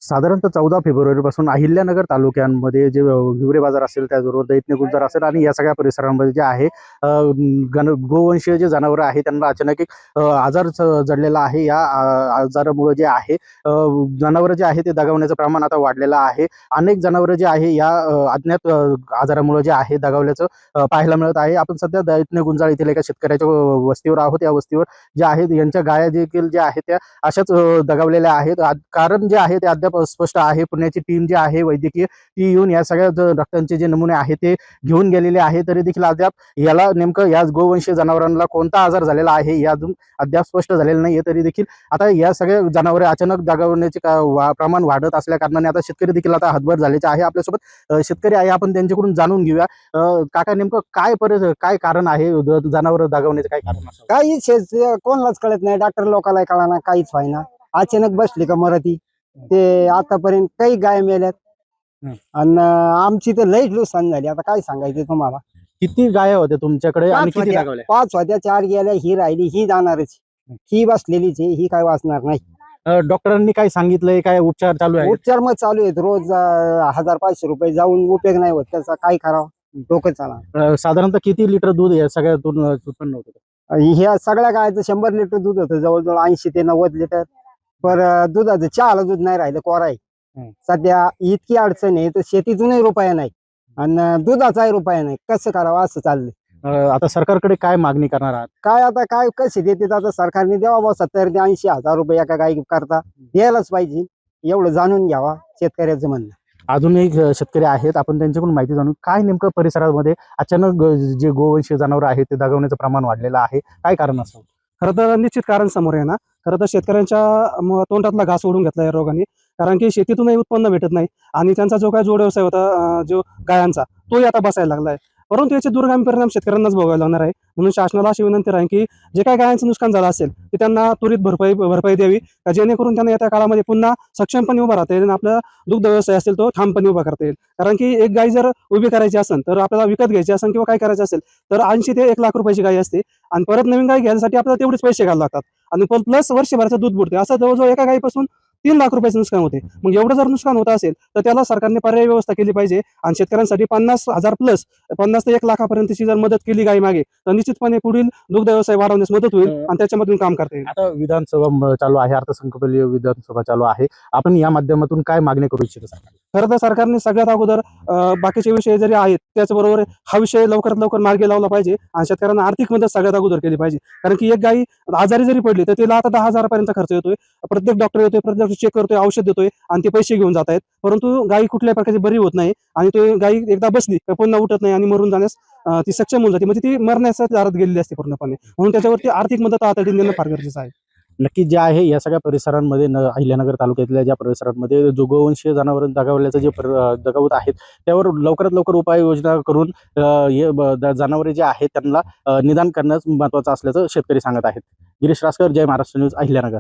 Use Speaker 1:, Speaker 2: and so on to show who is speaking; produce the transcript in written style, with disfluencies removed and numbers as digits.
Speaker 1: साधारणतः 14 फेब्रुवारीपासून अहिल्यानगर तालुक्यांमध्ये जे हिवरे बाजार असेल, त्याचबरोबर दैठणे गुंजार असेल आणि या सगळ्या परिसरांमध्ये जे आहे गोवंशीय जे जनावरं आहेत त्यांना अचानक एक आजार जडलेला आहे. या आजारामुळे जे आहे जनावरं जे आहे ते दगावण्याचं प्रमाण आता वाढलेलं आहे. अनेक जनावरं जे आहे या अज्ञात आजारामुळे जे आहे दगावल्याचं पाहायला मिळत आहे. आपण सध्या दैठणे गुंजार येथील एका शेतकऱ्याच्या वस्तीवर आहोत. या वस्तीवर जे आहेत यांच्या गाया देखील ज्या आहेत त्या अशाच दगावलेल्या आहेत. कारण जे आहे ते अद्याप स्पष्ट आहे. पुण्याची टीम जी आहे वैद्यकीय ती येऊन या सगळ्या रक्तांचे जे नमुने आहेत ते घेऊन गेलेले आहे. तरी देखील अद्याप याला नेमकं या गोवंशीय जनावरांना कोणता आजार झालेला आहे या अजून अद्याप स्पष्ट झालेलं नाहीये. तरी देखील आता या सगळ्या जनावरे अचानक दगावण्याचे प्रमाण वाढत असल्या कारणाने आता शेतकरी देखील आता हातभार झालेचे आहे. आपल्यासोबत शेतकरी आहे, आपण त्यांच्याकडून जाणून घेऊया. काका, नेमकं काय कारण आहे जनावर दगावण्याचे? काय कारण असं?
Speaker 2: काही कोणालाच कळत नाही. डॉक्टर लोकांना कळना, काहीच व्हायना. अचानक बसली का मराठी ते आतापर्यंत काही गाय मेल्यात आणि आमची तर लईच नुकसान झाली. आता काय सांगायचं तुम्हाला.
Speaker 1: किती गाया होत्या तुमच्याकडे आणि किती दगावल्या?
Speaker 2: 5 होत्या, 4 गेल्या, ही राहिली, ही जाणारच. ही बसलेलीच आहे, ही काय वाचणार नाही.
Speaker 1: डॉक्टरांनी काय सांगितलंय? काय उपचार चालू आहे?
Speaker 2: उपचार मग चालू आहेत. रोज 1000-500 रुपये जाऊन उपयोग नाही होत. त्याचा काय करावं, डोकं चाला.
Speaker 1: साधारणतः किती लिटर दूध या सगळ्यातून उत्पन्न होतं?
Speaker 2: ह्या सगळ्या गायचं 100 लिटर दूध होतं, जवळजवळ 80 ते 90 लिटर. पर दुधाचं चहाला दूध नाही राहिलं, कोरा आहे. सध्या इतकी अडचण आहे तर शेतीतूनही रुपया नाही आणि दुधाचाही रुपया नाही. कसं करावं असं चाललंय.
Speaker 1: आता सरकारकडे काय मागणी करणार आहात?
Speaker 2: काय आता काय कसे देते आता सरकारने द्यावा बा 70 ते 80 हजार रुपये एका गाई करता द्यायलाच पाहिजे. एवढं जाणून घ्यावा शेतकऱ्याचं म्हणणं.
Speaker 1: अजून एक शेतकरी आहेत, आपण त्यांच्याकडून माहिती जाणून काय नेमकं परिसरामध्ये अचानक जे गोवंशीय जनावर आहेत ते दगावण्याचं प्रमाण वाढलेलं आहे, काय कारण असावं?
Speaker 3: खरं तर निश्चित कारण समोर आहे ना. खरं तर शेतकऱ्यांच्या तोंडातला घास ओढून घेतला या रोगाने. कारण की शेतीतूनही उत्पन्न भेटत नाही आणि त्यांचा जो काय जोड व्यवसाय होता जो गायांचा, तोही आता बसायला लागलाय. परंतु याचे दूरगामी परिणाम शेतकऱ्यांनाच भोगावे लागणार आहे. म्हणून शासनाला अशी विनंती राहील की जे काही गायांचं नुकसान झालं असेल ते त्यांना त्वरित भरपाई द्यावी, जेणेकरून त्यांना येत्या काळामध्ये पुन्हा सक्षमपणे उभा राहता येईल आणि आपला दुग्ध व्यवसाय असेल तो ठामपणे उभा करता येईल. कारण की एक गाय जर उभी करायची असेल तर आपल्याला विकत घ्यायची असेल किंवा काय करायचं असेल तर 80 ते 1 लाख रुपयाची गाय असते आणि परत नवीन गाय घ्यायसाठी आपल्याला तेवढेच पैसे घालावे लागतात आणि प्लस वर्षभराचं दूध बुडते. असं जवळजवळ एका गायीपासून 3 लाख रुपयाचं नुकसान होते. मग एवढं जर नुकसान होत असेल तर त्याला सरकारने पर्यायी व्यवस्था केली पाहिजे आणि शेतकऱ्यांसाठी 50,000 प्लस 50 ते 1 लाखापर्यंतची जर मदत केली गाय मागे तर निश्चितपणे पुढील दुग्ध व्यवसाय वाढवण्यास मदत होईल आणि त्याच्यामधून काम करता येईल.
Speaker 1: आता विधानसभा चालू आहे, अर्थसंकल्पीय विधानसभा चालू आहे. आपण या माध्यमातून काय मागणी करू इच्छिता?
Speaker 3: खरं तर सरकारने सगळ्यात अगोदर बाकीचे विषय जरी आहेत त्याचबरोबर हा विषय लवकरात लवकर मार्गी लावला पाहिजे आणि शेतकऱ्यांना आर्थिक मदत सगळ्यात अगोदर केली पाहिजे. कारण की एक गाई आजारी जरी पडली तर तिला आता 10,000 पर्यंत खर्च येतोय. प्रत्येक डॉक्टर येतोय, प्रत्येक चेक करतोय, औषध देतोय आणि ते पैसे घेऊन जात आहेत. परंतु गाई कुठल्याही प्रकारची बरी होत नाही आणि तो गाई एकदा बसली तर पुन्हा उठत नाही आणि मरून जाण्यास ती सक्षम होऊन जाते. म्हणजे ती मरण्याच्या दारात गेलेली असते पूर्णपणे. म्हणून त्याच्यावरती आर्थिक मदत तातडीने देणं फार गरजेचं आहे.
Speaker 1: नक्की जे आहे या सगळ्या परिसरांमध्ये अहिल्यानगर तालुक्यातल्या ज्या परिसरांमध्ये जो गोवंशीय जनावर दगावल्याचं जे दगावत आहेत त्यावर लवकरात लवकर उपाययोजना करून जनावरे जे आहेत त्यांना निदान करणं महत्त्वाचं असल्याचं शेतकरी सांगत आहेत. गिरीश रासकर, जय महाराष्ट्र न्यूज, अहिल्यानगर.